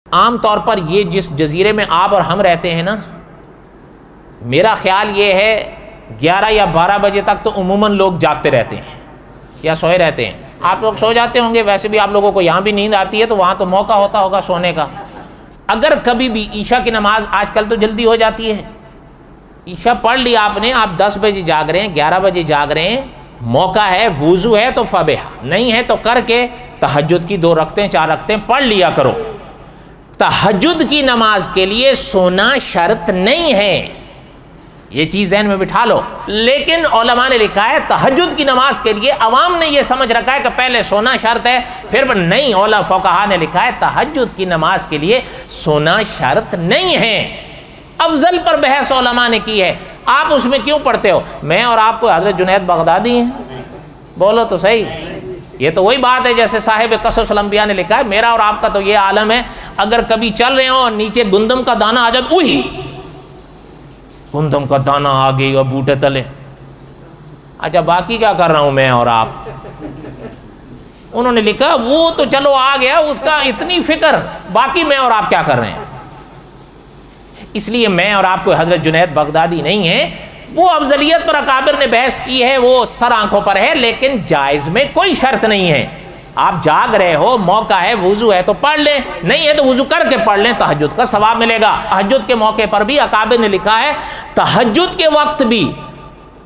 عام طور پر یہ جس جزیرے میں آپ اور ہم رہتے ہیں نا، میرا خیال یہ ہے 11 یا 12 بجے تک تو عموماً لوگ جاگتے رہتے ہیں یا سوئے رہتے ہیں. آپ لوگ سو جاتے ہوں گے، ویسے بھی آپ لوگوں کو یہاں بھی نیند آتی ہے تو وہاں تو موقع ہوتا ہوگا سونے کا. اگر کبھی بھی عشاء کی نماز آج کل تو جلدی ہو جاتی ہے، عشاء پڑھ لی آپ نے، آپ 10 بجے جاگ رہے ہیں، 11 بجے جاگ رہے ہیں، موقع ہے، وضو ہے تو فبہا، نہیں ہے تو کر کے تہجد کی 2 رکعتیں 4 رکعتیں پڑھ لیا کرو. تہجد کی نماز کے لیے سونا شرط نہیں ہے، یہ چیز ذہن میں بٹھا لو. لیکن علماء نے لکھا ہے تہجد کی نماز کے لیے عوام نے یہ سمجھ رکھا ہے کہ پہلے سونا شرط ہے پھر نہیں. علماء فقہا نے لکھا ہے تہجد کی نماز کے لیے سونا شرط نہیں ہے. افضل پر بحث علماء نے کی ہے، آپ اس میں کیوں پڑھتے ہو؟ میں اور آپ کو حضرت جنید بغدادی ہیں، بولو تو صحیح. یہ تو وہی بات ہے جیسے صاحب قصص الانبیاء نے لکھا ہے، میرا اور آپ کا تو یہ عالم ہے، اگر کبھی چل رہے ہوں اور نیچے گندم کا دانہ آ جائے، اوہ گندم کا دانہ آ گئی اور بوٹے تلے، اچھا باقی کیا کر رہا ہوں میں اور آپ؟ انہوں نے لکھا وہ تو چلو آ گیا، اس کا اتنی فکر، باقی میں اور آپ کیا کر رہے ہیں؟ اس لیے میں اور آپ کو حضرت جنید بغدادی نہیں ہیں. وہ افضلیت پر اکابر نے بحث کی ہے، وہ سر آنکھوں پر ہے، لیکن جائز میں کوئی شرط نہیں ہے. آپ جاگ رہے ہو، موقع ہے، وضو ہے تو پڑھ لیں، نہیں ہے تو وضو کر کے پڑھ لیں، تہجد کا ثواب ملے گا. تہجد کے موقع پر بھی اکابر نے لکھا ہے تہجد کے وقت بھی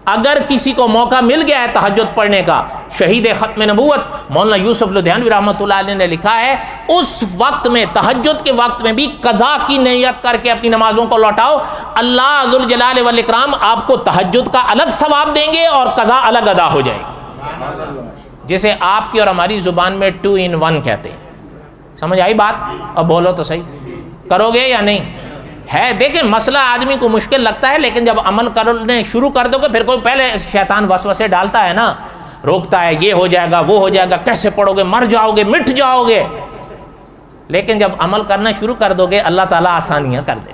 اگر کسی کو موقع مل گیا ہے تہجد پڑھنے کا، شہید ختم نبوت مولانا یوسف لدھیانوی رحمۃ اللہ علیہ نے لکھا ہے اس وقت میں، تہجد کے وقت میں بھی قضا کی نیت کر کے اپنی نمازوں کو لوٹاؤ، اللہ ذوالجلال والاکرام آپ کو تہجد کا الگ ثواب دیں گے اور قضا الگ ادا ہو جائے گی. جسے آپ کی اور ہماری زبان میں 2 in 1 کہتے ہیں. سمجھ آئی بات؟ اب بولو تو صحیح، کرو گے یا نہیں؟ ہے دیکھیں مسئلہ آدمی کو مشکل لگتا ہے، لیکن جب عمل کرنے شروع کر دو گے پھر کوئی پہلے شیطان وسوسے ڈالتا ہے نا، روکتا ہے یہ ہو جائے گا وہ ہو جائے گا، کیسے پڑھو گے، مر جاؤ گے، مٹ جاؤ گے. لیکن جب عمل کرنا شروع کر دو گے اللہ تعالیٰ آسانیاں کر دے.